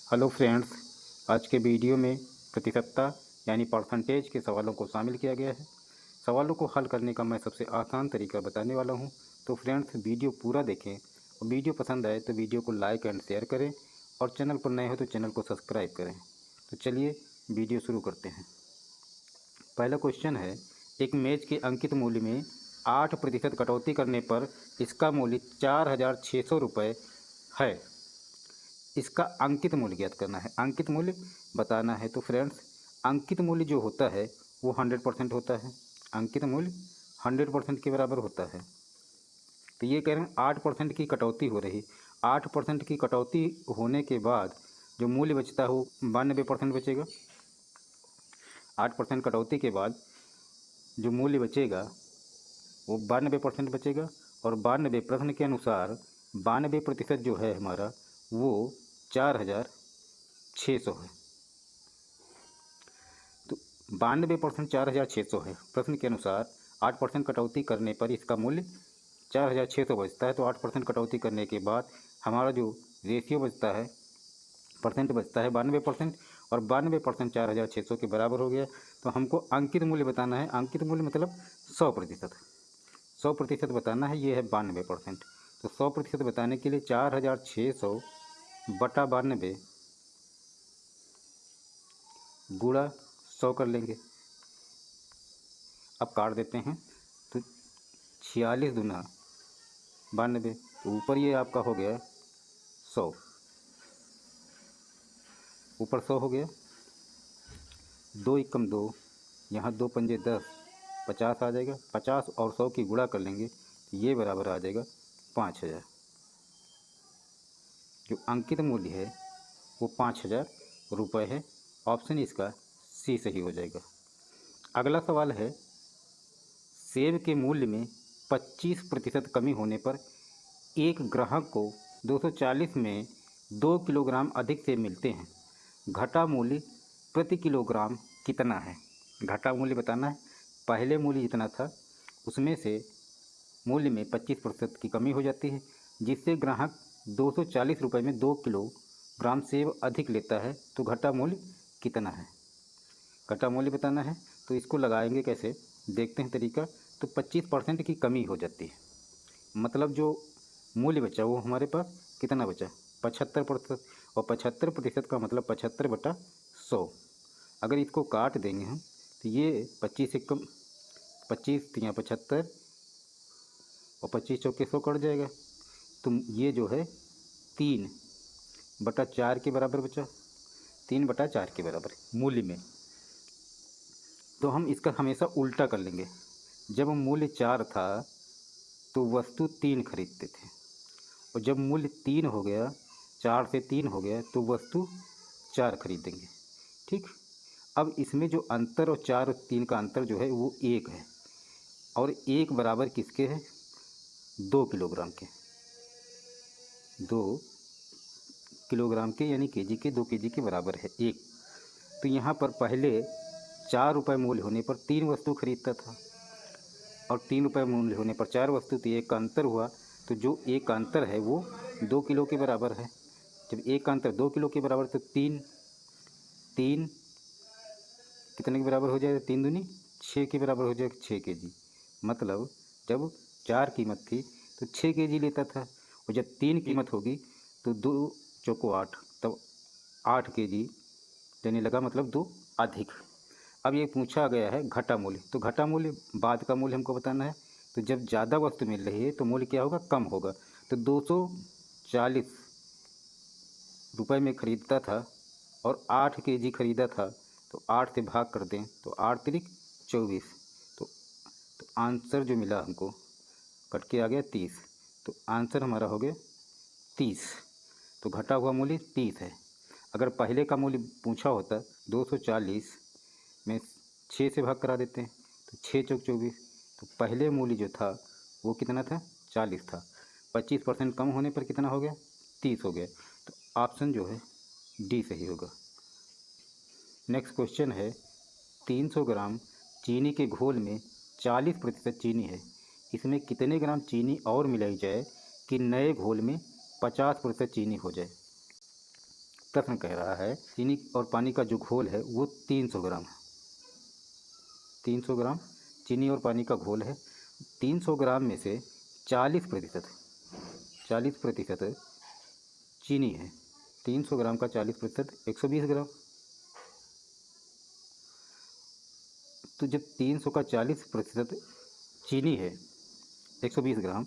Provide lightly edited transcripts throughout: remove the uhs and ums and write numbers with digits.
Hello friends, आज के video में प्रतिशतता यानी परसेंटेज के सवालों को शामिल किया गया है। सवालों को हल करने का मैं सबसे आसान तरीका बताने वाला हूं। तो फ्रेंड्स, वीडियो पूरा देखें और वीडियो पसंद आए तो वीडियो को लाइक एंड शेयर करें और चैनल पर नए हो तो चैनल को सब्सक्राइब करें। तो चलिए वीडियो शुरू करते हैं। पहला क्वेश्चन है, एक मेज के अंकित मूल्य में 8% कटौती करने पर इसका मूल्य 4,600 रुपये है। इसका अंकित मूल्य ज्ञात करना है। अंकित मूल्य बताना है। तो फ्रेंड्स, अंकित मूल्य जो होता है वो 100% होता है। अंकित मूल्य 100% के बराबर होता है। तो ये कह रहे हैं 8% की कटौती हो रही। 8% की कटौती होने के बाद जो मूल्य बचता है वो 92% बचेगा। 8% कटौती के बाद जो मूल्य बचेगा वो 92% बचेगा। और 92 प्रश्न के अनुसार 92% जो है हमारा वो 4,600 है। तो 92% 4,600 है। प्रश्न के अनुसार 8% कटौती करने पर इसका मूल्य 4,600 बचता है। तो 8% कटौती करने के बाद हमारा जो रेशियो बचता है, परसेंट बचता है 92%, और 92% 4,600 के बराबर हो गया। तो हमको अंकित मूल्य बताना है। अंकित मूल्य मतलब 100%। 100% बताना है, ये है 92%। तो 100% बताने के लिए 4,600 बटा 92 गुणा 100 कर लेंगे। अब काट देते हैं। तो 46 दूना 92, तो ऊपर ये आपका हो गया 100, ऊपर 100 हो गया। 2 एकम 2, यहाँ 2 पंजे 10, 50 आ जाएगा। 50 और 100 की गुणा कर लेंगे तो ये बराबर आ जाएगा 5,000। जो अंकित मूल्य है वो 5,000 रुपये है। ऑप्शन इसका सी सही हो जाएगा। अगला सवाल है, सेब के मूल्य में 25% कमी होने पर एक ग्राहक को 240 में 2 किलोग्राम अधिक सेब मिलते हैं। घटा मूल्य प्रति किलोग्राम कितना है? घटा मूल्य बताना है। पहले मूल्य जितना था उसमें से मूल्य में 25% की कमी हो जाती है, जिससे ग्राहक 240 रुपये में 2 किलोग्राम सेब अधिक लेता है। तो घटा मूल्य कितना है? घटा मूल्य बताना है। तो इसको लगाएंगे कैसे, देखते हैं तरीका। तो 25% की कमी हो जाती है, मतलब जो मूल्य बचा वो हमारे पास कितना बचा? 75%। और 75% का मतलब 75 बटा 100। अगर इसको काट देंगे हम तो ये 25 से कम, 25 तियाँ 75 और 25 चौके 100 कट जाएगा। तो ये जो है 3/4 के बराबर बचा। 3/4 के बराबर मूल्य में। तो हम इसका हमेशा उल्टा कर लेंगे। जब मूल्य 4 था तो वस्तु 3 खरीदते थे, और जब मूल्य 3 हो गया, 4 से 3 हो गया, तो वस्तु 4 खरीदेंगे। ठीक। अब इसमें जो अंतर और 4 और 3 का अंतर जो है वो 1 है, और 1 बराबर किसके है? 2 किलोग्राम के। 2 किलोग्राम के यानी केजी के, 2 केजी के बराबर है 1। तो यहाँ पर पहले 4 रुपये मूल्य होने पर 3 वस्तु खरीदता था, और 3 रुपये मूल्य होने पर 4 वस्तु, तो 1 का अंतर हुआ। तो जो 1 का अंतर है वो 2 किलो के बराबर है। जब 1 का अंतर 2 किलो के बराबर, तो 3 3 कितने के बराबर हो जाएगा? 3 दूनी 6 के बराबर हो जाएगा, 6 केजी। मतलब जब 4 कीमत थी तो 6 केजी लेता था, और जब 3 कीमत होगी तो 2 चौको 8, तब 8 केजी लेने लगा, मतलब 2 अधिक। अब ये पूछा गया है घटा मूल्य। तो घटा मूल्य बाद का मूल्य हमको बताना है। तो जब ज़्यादा वस्तु मिल रही है तो मूल्य क्या होगा? कम होगा। तो 240 रुपये में ख़रीदता था और 8 केजी ख़रीदा था, तो 8 से भाग कर दें तो 8 तिरिक 24। तो आंसर जो मिला हमको कट के आ गया 30। तो आंसर हमारा हो गया 30। तो घटा हुआ मूल्य 30 है। अगर पहले का मूल्य पूछा होता 240 में 6 से भाग करा देते हैं तो 6 चौक 24। तो पहले मूल्य जो था वो कितना था? 40 था। 25% कम होने पर कितना हो गया? 30 हो गया। तो ऑप्शन जो है डी सही होगा। नेक्स्ट क्वेश्चन है, 300 ग्राम चीनी के घोल में 40% चीनी है। इसमें कितने ग्राम चीनी और मिलाई जाए कि नए घोल में 50% चीनी हो जाए? प्रश्न कह रहा है चीनी और पानी का जो घोल है वो 300 ग्राम है। 300 ग्राम चीनी और पानी का घोल है। 300 ग्राम में से 40% चीनी है। 300 ग्राम का 40% 120 ग्राम। तो जब 300 का 40% चीनी है 120 ग्राम,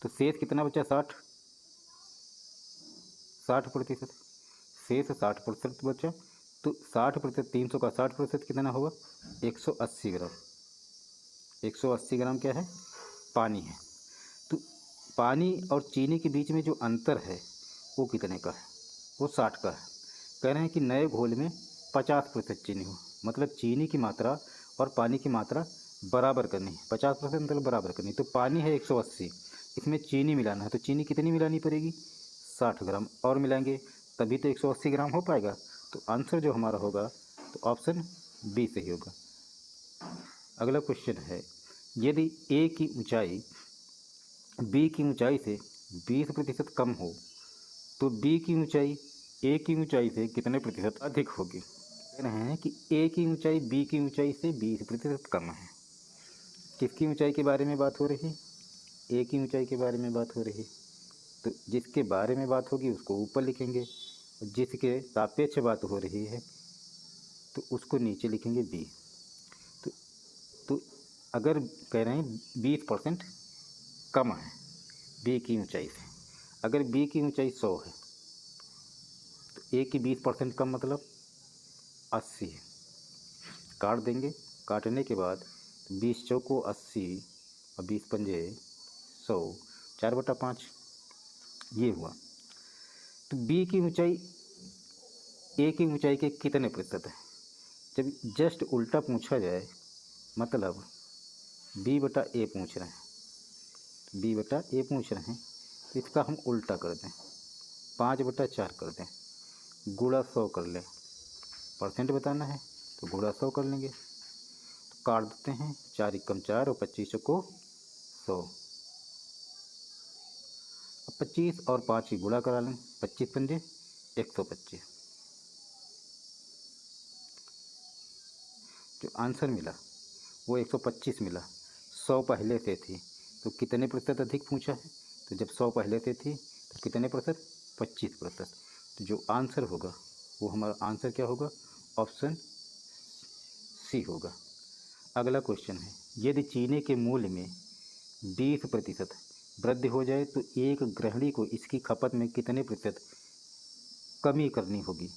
तो शेष कितना बचा? 60%। शेष 60% बचा। तो 60%, 300 का 60% कितना होगा? 180 ग्राम। 180 ग्राम क्या है? पानी है। तो पानी और चीनी के बीच में जो अंतर है वो कितने का है? वो 60 का है। कह रहे हैं कि नए घोल में 50% चीनी हो, मतलब चीनी की मात्रा और पानी की मात्रा बराबर करनी है। 50% मतलब बराबर करनी। तो पानी है 180, इसमें चीनी मिलाना है, तो चीनी कितनी मिलानी पड़ेगी? 60 ग्राम और मिलाएंगे तभी तो 180 ग्राम हो पाएगा। तो आंसर जो हमारा होगा तो ऑप्शन बी सही होगा। अगला क्वेश्चन है, यदि ए की ऊंचाई बी की ऊंचाई से 20% कम हो तो बी की ऊंचाई ए की ऊंचाई से कितने प्रतिशत अधिक होगी? कह रहे हैं कि ए की ऊंचाई बी की ऊंचाई से 20% कम है। किसकी ऊंचाई के बारे में बात हो रही? ए की ऊंचाई के बारे में बात हो रही। तो जिसके बारे में बात होगी उसको ऊपर लिखेंगे, और जिसके सापेक्ष बात हो रही है तो उसको नीचे लिखेंगे बी। तो तो अगर कह रहे हैं 20% कम है बी की ऊंचाई से, अगर बी की ऊंचाई 100 है तो ए की 20% कम मतलब 80 है। काट देंगे, काटने के बाद 20 चौको 80 और 20 पंजे 100, 4/5 ये हुआ। तो बी की ऊंचाई ए की ऊंचाई के कितने प्रतिशत है? जब जस्ट उल्टा पूछा जाए, मतलब बी/ए पूछ रहे हैं, बी/ए पूछ रहे हैं तो इसका हम उल्टा कर दें, 5/4 कर दें, गुणा 100 कर लें। परसेंट बताना है तो गुणा 100 कर लेंगे। तो काट देते हैं, 4 एकम 4 और 25 को 100। अब 25 और 5 की गुणा करा लें, 25 पंजे 125। जो आंसर मिला वो 125 मिला। 100 पहले से थी तो कितने प्रतिशत अधिक पूछा है? तो जब 100 पहले से थी तो कितने प्रतिशत? 25%। तो जो आंसर होगा वो हमारा आंसर क्या होगा? ऑप्शन सी होगा। अगला क्वेश्चन है, यदि चीनी के मूल्य में 20% वृद्धि हो जाए तो एक गृहिणी को इसकी खपत में कितने प्रतिशत कमी करनी होगी?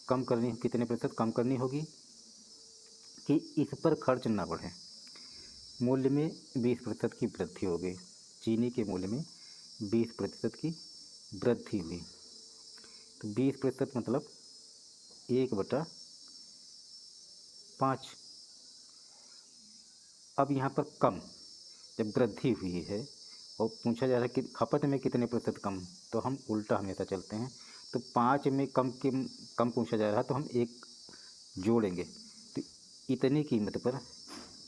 कम करनी, कितने प्रतिशत कम करनी होगी कि इस पर खर्च ना बढ़े? मूल्य में 20% की वृद्धि हो गई, चीनी के मूल्य में 20% की वृद्धि हुई। तो 20% मतलब 1/5। अब यहाँ पर कम, जब वृद्धि हुई है और पूछा जा रहा है कि खपत में कितने प्रतिशत कम, तो हम उल्टा हमेशा चलते हैं। तो 5 में कम पूछा जा रहा है तो हम 1 जोड़ेंगे। तो इतनी कीमत पर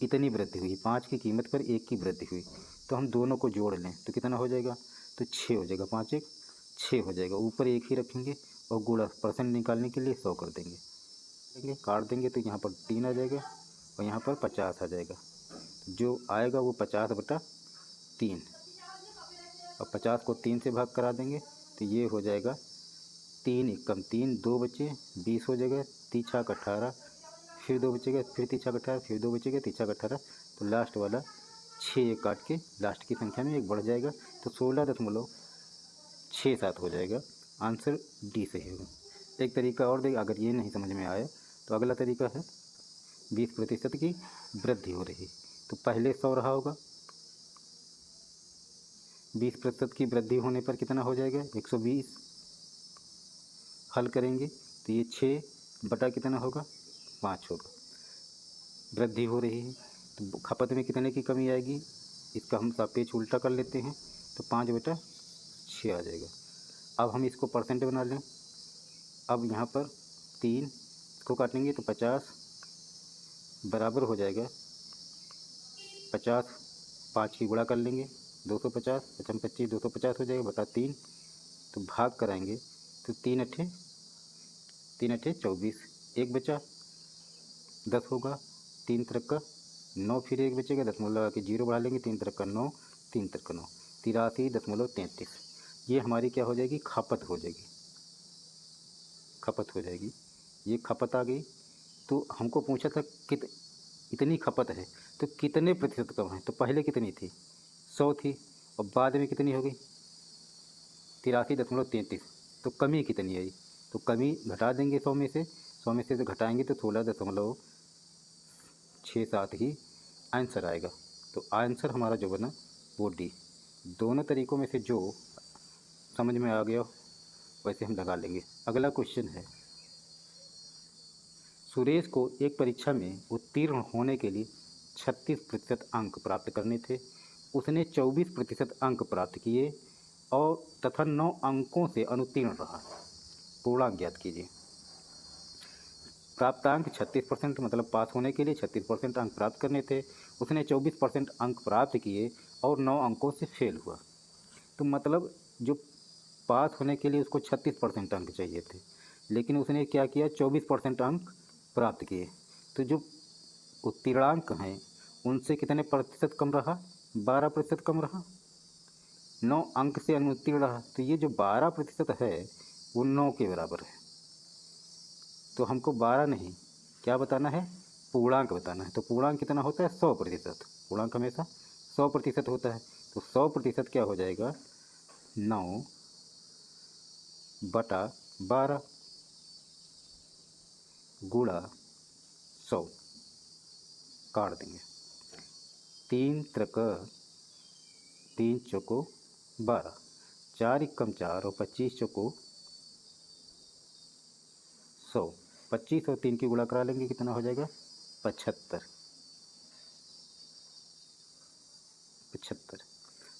इतनी वृद्धि हुई, 5 की कीमत पर 1 की वृद्धि हुई, तो हम दोनों को जोड़ लें तो कितना हो जाएगा? तो 6 हो जाएगा। 5 1 6 हो जाएगा। ऊपर 1 ही रखेंगे और गुणा परसेंट निकालने के लिए 100 कर देंगे। काट देंगे तो यहाँ पर 3 आ जाएगा और यहाँ पर 50 आ जाएगा। जो आएगा वो 50/3, और 50 को 3 से भाग करा देंगे तो ये हो जाएगा 3 एकम 3, 2 बचे 20 हो जाएगा, तीछा 18, फिर 2 बचेगा, फिर तीछा 18, फिर 2 बचेगा, तीछा 18। तो लास्ट वाला 6 काट के लास्ट की संख्या में 1 बढ़ जाएगा तो 16.67 हो जाएगा। आंसर डी सही होगा। एक तरीका और देखिए, अगर ये नहीं समझ में आया तो अगला तरीका है 20% की वृद्धि हो रही, तो पहले 100 रहा होगा, 20% की वृद्धि होने पर कितना हो जाएगा? 120। हल करेंगे तो ये 6 बटा कितना होगा? 5 होगा। वृद्धि हो रही है तो खपत में कितने की कमी आएगी? इसका हम सापेक्ष उल्टा कर लेते हैं तो 5/6 आ जाएगा। अब हम इसको परसेंट बना लें। अब यहाँ पर 3 को काटेंगे तो 50 बराबर हो जाएगा 50, 5 की गुणा कर लेंगे 250, 55 25 250 हो जाएगा बटा 3। तो भाग कराएंगे तो 3 अट्ठे 3 अठे 24, एक बचा 10 होगा, 3 तरक का 9, फिर एक बचेगा, दशमलव लगा के 0 बढ़ा लेंगे, 3 तरक का 9, 3 तरक का 9, 83.33। ये हमारी क्या हो जाएगी, खपत हो जाएगी, खपत हो जाएगी। ये खपत आ गई। तो हमको पूछा था इतनी खपत है तो कितने प्रतिशत कम है, तो पहले कितनी थी, 100 थी, और बाद में कितनी हो गई, 83.33। तो कमी कितनी आई, तो कमी घटा देंगे 100 में से, 100 में से घटाएंगे तो 16.67 ही आंसर आएगा। तो आंसर हमारा जो बना वो डी। दोनों तरीक़ों में से जो समझ में आ गया वैसे हम लगा लेंगे। अगला क्वेश्चन है, सुरेश को एक परीक्षा में उत्तीर्ण होने के लिए 36% अंक प्राप्त करने थे। उसने 24% अंक प्राप्त किए और तथा 9 अंकों से अनुत्तीर्ण रहा। पूर्णांक ज्ञात कीजिए। प्राप्तांक 36%, मतलब पास होने के लिए 36% अंक प्राप्त करने थे। उसने 24% अंक प्राप्त किए और 9 अंकों से फेल हुआ। तो मतलब जो पास होने के लिए उसको 36% अंक चाहिए थे, लेकिन उसने क्या किया, 24% अंक प्राप्त किए। तो जो उत्तीर्णांक हैं उनसे कितने प्रतिशत कम रहा, 12% कम रहा। 9 अंक से अनुत्तीर्ण रहा, तो ये जो 12% है वो 9 के बराबर है। तो हमको 12 नहीं, क्या बताना है, पूर्णांक बताना है। तो पूर्णांक कितना होता है, 100%। पूर्णांक हमेशा 100% होता है। तो 100% क्या हो जाएगा, 9/12 गुणा 100, काट देंगे। 3 त्रिक 3 चौको 12, 4 एकम 4 और 25 चौको 100। 25 और 3 की गुणा करा लेंगे, कितना हो जाएगा, 75।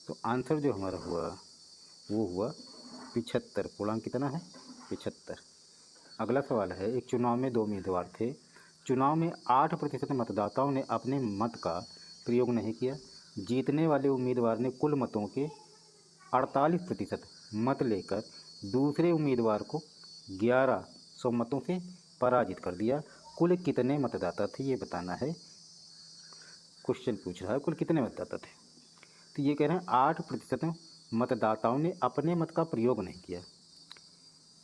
तो आंसर जो हमारा हुआ वो हुआ 75। पूर्णांक कितना है, 75। अगला सवाल है, एक चुनाव में 2 उम्मीदवार थे। चुनाव में 8% मतदाताओं ने अपने मत का प्रयोग नहीं किया। जीतने वाले उम्मीदवार ने कुल मतों के 48% मत लेकर दूसरे उम्मीदवार को 1100 मतों से पराजित कर दिया। कुल कितने मतदाता थे ये बताना है। क्वेश्चन पूछ रहा है कुल कितने मतदाता थे। तो ये कह रहे हैं 8% मतदाताओं ने अपने मत का प्रयोग नहीं किया।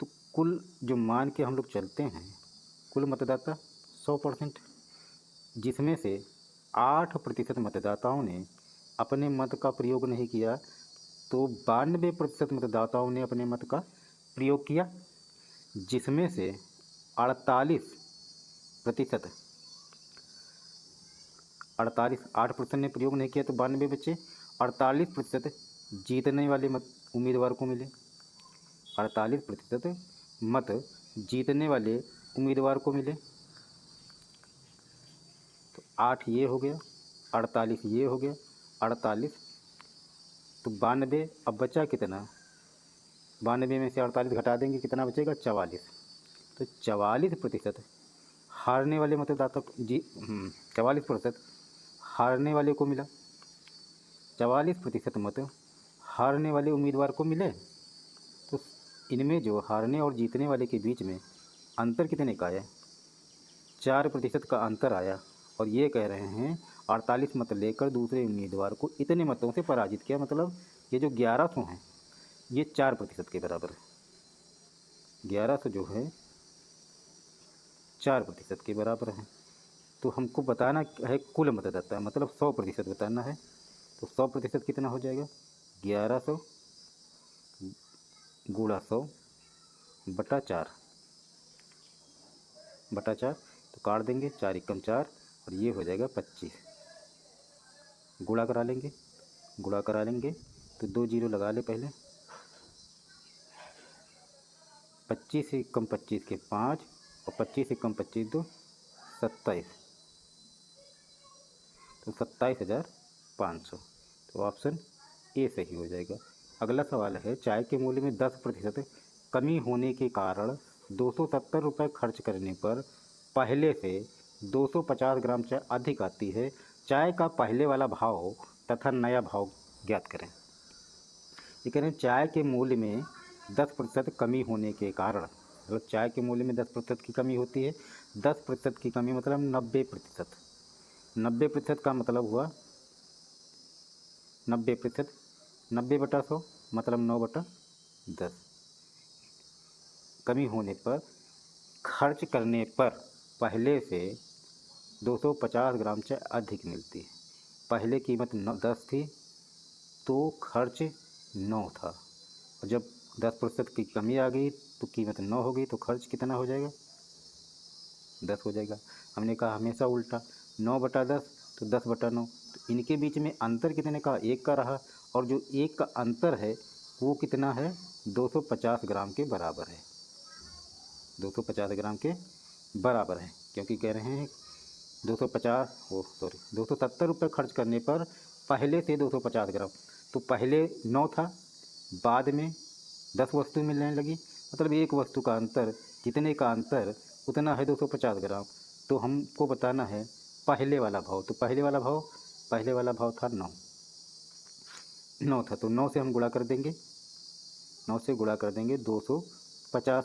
तो कुल जो मान के हम लोग चलते हैं, कुल मतदाता 100%, जिसमें से 8% मतदाताओं ने अपने मत का प्रयोग नहीं किया, तो 92% मतदाताओं ने अपने मत का प्रयोग किया, जिसमें से 48%, 8% ने प्रयोग नहीं किया तो 92 बचे। 48% जीतने वाले मत उम्मीदवार को मिले, 48% मत जीतने वाले उम्मीदवार को मिले। तो 8 ये हो गया, 48 ये हो गया, 48 तो 92। अब बचा कितना, 92 में से 48 घटा देंगे, कितना बचेगा, 44। तो 44% हारने वाले मतदाता 44% हारने वाले को मिला, 44% मत हारने वाले उम्मीदवार को मिले। तो इनमें जो हारने और जीतने वाले के बीच में अंतर कितने का आया, 4% का अंतर आया। और ये कह रहे हैं 48 मत लेकर दूसरे उम्मीदवार को इतने मतों से पराजित किया, मतलब ये जो 1100 हैं ये 4% के बराबर है। 1100 जो है 4% के बराबर है। तो हमको बताना है कुल मतदाता, मतलब 100% बताना है। तो 100% कितना हो जाएगा, 1100 गुणा 100 बटा 4 तो काट देंगे, 4 एकम 4 और ये हो जाएगा 25। गुणा करा लेंगे तो 2 जीरो लगा ले पहले। 25 एकम 25 के 5 और 25 एकम 25 2 27, तो 27,500। तो ऑप्शन ए सही हो जाएगा। अगला सवाल है, चाय के मूल्य में 10% कमी होने के कारण 270 रुपये खर्च करने पर पहले से 250 ग्राम चाय अधिक आती है। चाय का पहले वाला भाव तथा नया भाव ज्ञात करें। ये कह रहे हैं चाय के मूल्य में 10% कमी होने के कारण मतलब चाय के मूल्य में 10% की कमी होती है। 10% की कमी मतलब 90%। 90% का मतलब हुआ 90%, 90/100 मतलब 9/10। कमी होने पर, खर्च करने पर पहले से 250 ग्राम चाय अधिक मिलती है। पहले कीमत 10 थी तो खर्च 9 था, और जब 10% की कमी आ गई तो कीमत 9 हो गई, तो खर्च कितना हो जाएगा? 10 हो जाएगा। हमने कहा हमेशा उल्टा, 9/10 तो 10/9। तो इनके बीच में अंतर कितने का? 1 का रहा, और जो 1 का अंतर है वो कितना है? 250 ग्राम के बराबर है। 250 ग्राम के बराबर है, क्योंकि कह रहे हैं 270 रुपये खर्च करने पर पहले से 250 ग्राम। तो पहले 9 था, बाद में 10 वस्तु मिलने लगी, मतलब एक वस्तु का अंतर, जितने का अंतर उतना है 250 ग्राम। तो हमको बताना है पहले वाला भाव। तो पहले वाला भाव था 9 था, तो 9 से हम गुणा कर देंगे, 9 से गुणा कर देंगे 250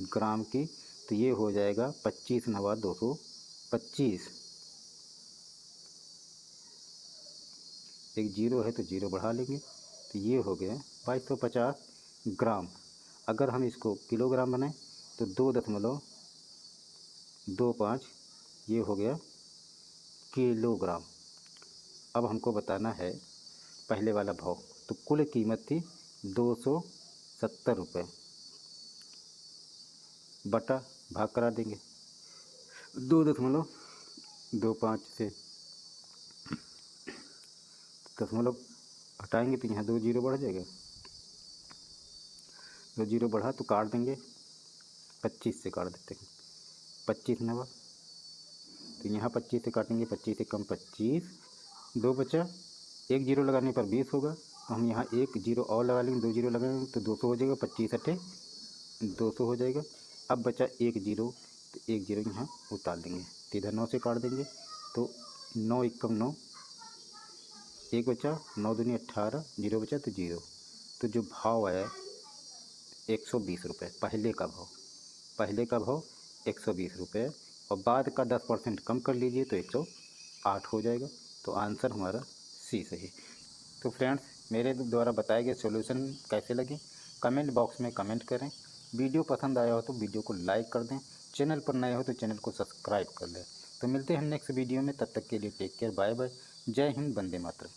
ग्राम की, तो ये हो जाएगा 25 नवा 225। एक जीरो है तो जीरो बढ़ा लेंगे, तो ये हो गया 2250 ग्राम। अगर हम इसको किलोग्राम बनाएं तो 2.25 ये हो गया किलोग्राम। अब हमको बताना है पहले वाला भाव। तो कुल कीमत थी 270 रुपये, बटा भाग करा देंगे 2.25 से दशमलव हटाएंगे तो यहाँ 2 जीरो बढ़ जाएगा, 2 जीरो बढ़ा तो काट देंगे, 25 से काट देते हैं, 25 नवा, तो यहाँ 25 से काटेंगे, 25 से कम 25, 2 बचा, 1 जीरो लगाने पर 20 होगा, तो हम यहाँ 1 जीरो और लगा लेंगे, 2 जीरो लगाएंगे तो 200 हो जाएगा, 25 अट्ठे 200 हो जाएगा। अब बचा 1 जीरो, तो 1 जीरो यहाँ उतार देंगे, तो इधर 9 से काट देंगे, तो 9 एकम 9, 1 बचा, 9 दूनी 18, जीरो बचा तो जीरो। तो जो भाव आया 120 रुपये, पहले का भाव 120 रुपये, और बाद का 10% कम कर लीजिए तो 108 हो जाएगा। तो आंसर हमारा सी सही। तो फ्रेंड्स, मेरे द्वारा बताए गए सॉल्यूशन कैसे लगे कमेंट बॉक्स में कमेंट करें। वीडियो पसंद आया हो तो वीडियो को लाइक कर दें, चैनल पर नए हो तो चैनल को सब्सक्राइब कर लें। तो मिलते हैं नेक्स्ट वीडियो में, तब तक के लिए टेक केयर, बाय बाय, जय हिंद, वंदे मातरम।